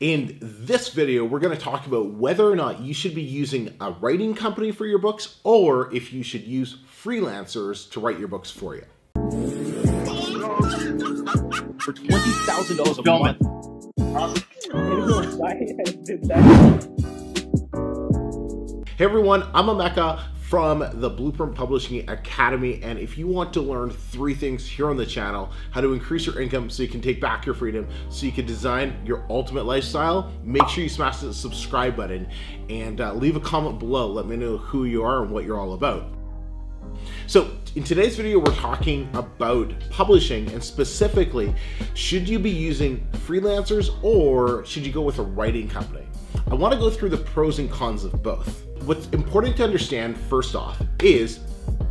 In this video, we're going to talk about whether or not you should be using a writing company for your books, or if you should use freelancers to write your books for you. For $20,000 a month. Hey everyone, I'm Emeka from the Blueprint Publishing Academy, and if you want to learn 3 things here on the channel: how to increase your income so you can take back your freedom, so you can design your ultimate lifestyle, make sure you smash the subscribe button and leave a comment below. Let me know who you are and what you're all about. So in today's video, we're talking about publishing, and specifically, should you be using freelancers or should you go with a writing company? I want to go through the pros and cons of both. What's important to understand first off is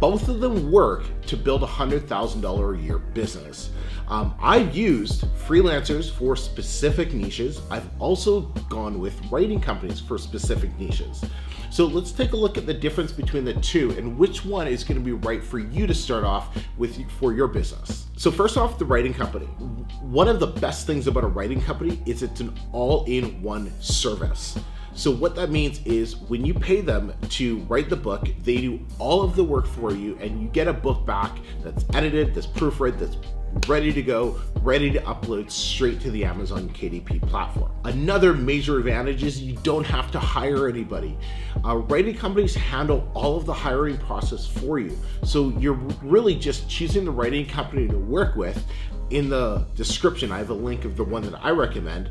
both of them work to build a $100,000 a year business. I've used freelancers for specific niches. I've also gone with writing companies for specific niches. So let's take a look at the difference between the two and which one is going to be right for you to start off with for your business. So first off, the writing company. One of the best things about a writing company is it's an all-in-one service. So what that means is when you pay them to write the book, they do all of the work for you, and you get a book back that's edited, that's proofread, that's ready to go, ready to upload straight to the Amazon KDP platform. Another major advantage is you don't have to hire anybody. Writing companies handle all of the hiring process for you. So you're really just choosing the writing company to work with. In the description, I have a link of the one that I recommend,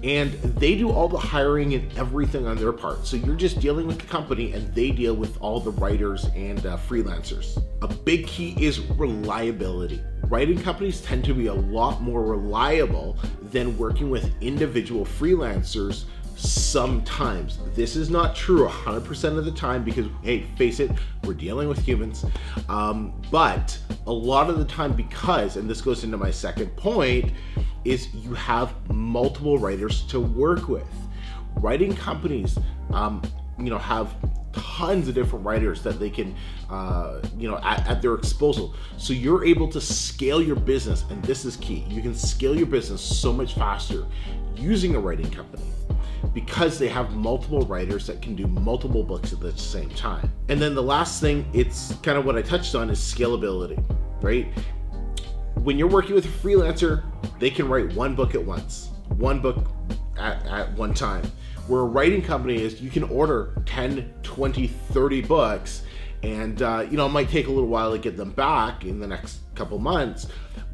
and they do all the hiring and everything on their part. So you're just dealing with the company and they deal with all the writers and freelancers. A big key is reliability. Writing companies tend to be a lot more reliable than working with individual freelancers. Sometimes. This is not true 100% of the time because, hey, face it, we're dealing with humans. But a lot of the time, because, and this goes into my second point, is you have multiple writers to work with. Writing companies, have tons of different writers that they can, at their disposal. So you're able to scale your business, and this is key. You can scale your business so much faster using a writing company, because they have multiple writers that can do multiple books at the same time. And then the last thing, it's kind of what I touched on, is scalability, right? When you're working with a freelancer, they can write one book at once, one book at one time. Where a writing company is, you can order 10, 20, 30 books, and it might take a little while to get them back in the next couple months,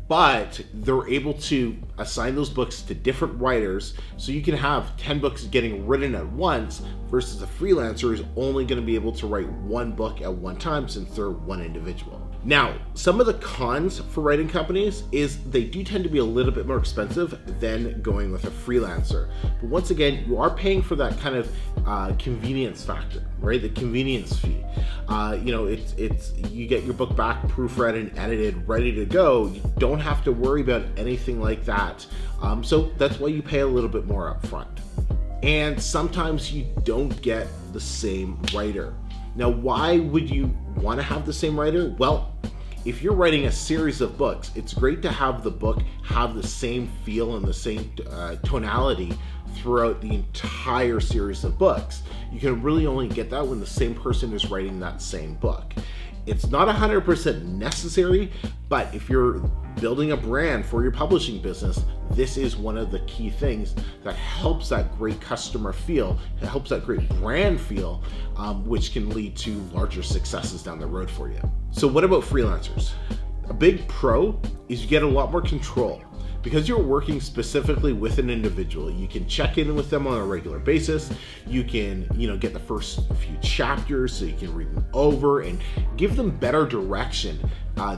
but they're able to assign those books to different writers, so you can have 10 books getting written at once, versus a freelancer is only going to be able to write one book at one time since they're one individual. Now, some of the cons for writing companies is they do tend to be a little bit more expensive than going with a freelancer. But once again, you are paying for that kind of convenience factor, right? The convenience fee. You get your book back proofread and edited, ready to go. You don't have to worry about anything like that. So that's why you pay a little bit more up front. And sometimes you don't get the same writer. Now, why would you want to have the same writer? Well, if you're writing a series of books, it's great to have the book have the same feel and the same tonality throughout the entire series of books. You can really only get that when the same person is writing that same book. It's not 100% necessary, but if you're building a brand for your publishing business, this is one of the key things that helps that great customer feel, it helps that great brand feel, which can lead to larger successes down the road for you. So what about freelancers? A big pro is you get a lot more control. Because you're working specifically with an individual, you can check in with them on a regular basis. You can, get the first few chapters so you can read them over and give them better direction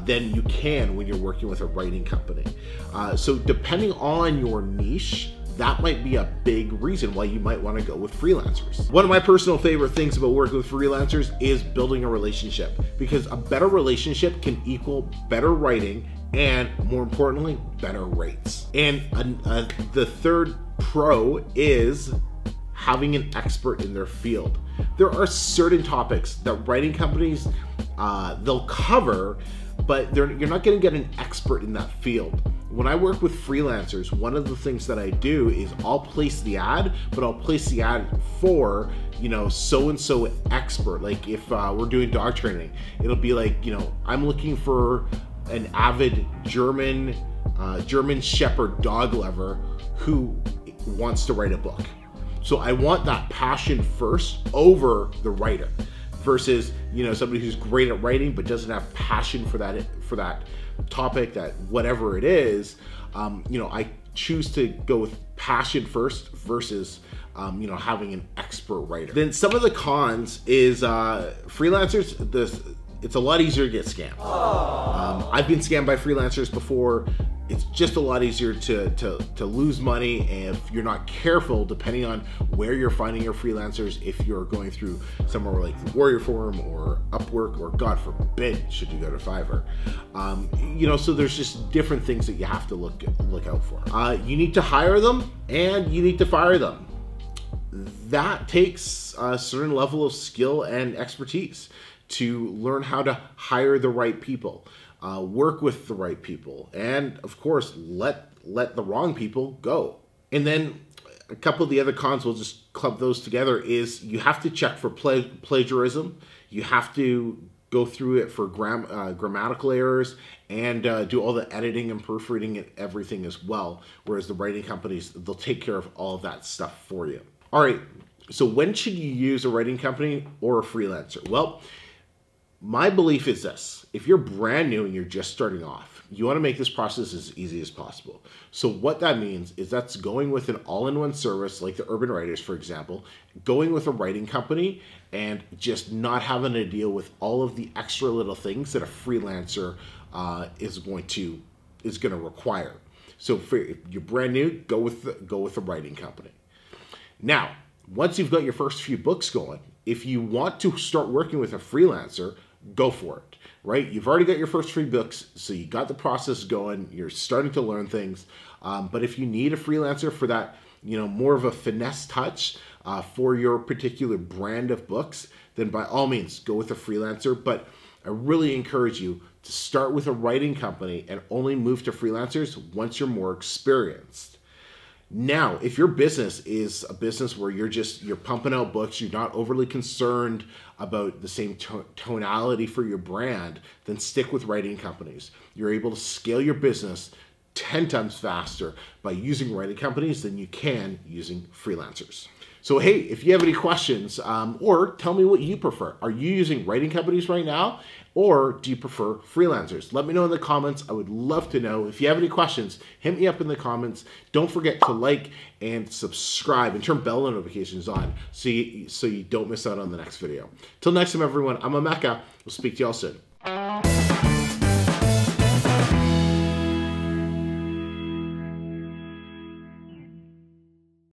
than you can when you're working with a writing company. So depending on your niche, that might be a big reason why you might want to go with freelancers. One of my personal favorite things about working with freelancers is building a relationship, because a better relationship can equal better writing and, more importantly, better rates. And the third pro is having an expert in their field. There are certain topics that writing companies, they'll cover, but you're not going to get an expert in that field. when I work with freelancers, one of the things that I do is I'll place the ad, but I'll place the ad for, you know, so-and-so expert. Like if we're doing dog training, it'll be like, you know, I'm looking for an avid German Shepherd dog lover who wants to write a book. So I want that passion first over the writer versus, you know, somebody who's great at writing but doesn't have passion for that topic, that whatever it is. You know, I choose to go with passion first versus you know, having an expert writer. Then some of the cons is freelancers, it's a lot easier to get scammed. I've been scammed by freelancers before. It's just a lot easier to lose money if you're not careful, depending on where you're finding your freelancers. If you're going through somewhere like the Warrior Forum or Upwork, or God forbid, should you go to Fiverr. You know, so there's just different things that you have to look out for. You need to hire them and you need to fire them. That takes a certain level of skill and expertise to learn how to hire the right people, work with the right people, and of course, let the wrong people go. And then a couple of the other cons, we'll just club those together, is you have to check for plagiarism. You have to go through it for grammatical errors and do all the editing and proofreading and everything as well. Whereas the writing companies, they'll take care of all of that stuff for you. All right, so when should you use a writing company or a freelancer? Well, my belief is this: if you're brand new and you're just starting off, you want to make this process as easy as possible. So what that means is that's going with an all-in-one service like the Urban Writers, for example, going with a writing company and just not having to deal with all of the extra little things that a freelancer is going to require. So if you're brand new, go with the writing company. Now, once you've got your first few books going, if you want to start working with a freelancer, go for it, right? You've already got your first 3 books, so you got the process going, you're starting to learn things. But if you need a freelancer for that, you know, more of a finesse touch for your particular brand of books, then by all means, go with a freelancer. But I really encourage you to start with a writing company and only move to freelancers once you're more experienced. Now, if your business is a business where you're pumping out books, you're not overly concerned about the same tonality for your brand, then stick with writing companies. You're able to scale your business 10 times faster by using writing companies than you can using freelancers. So hey, if you have any questions, or tell me what you prefer. Are you using writing companies right now, or do you prefer freelancers? Let me know in the comments. I would love to know. If you have any questions, hit me up in the comments. Don't forget to like and subscribe and turn bell notifications on so you don't miss out on the next video. Till next time, everyone, I'm Emeka. We'll speak to y'all soon.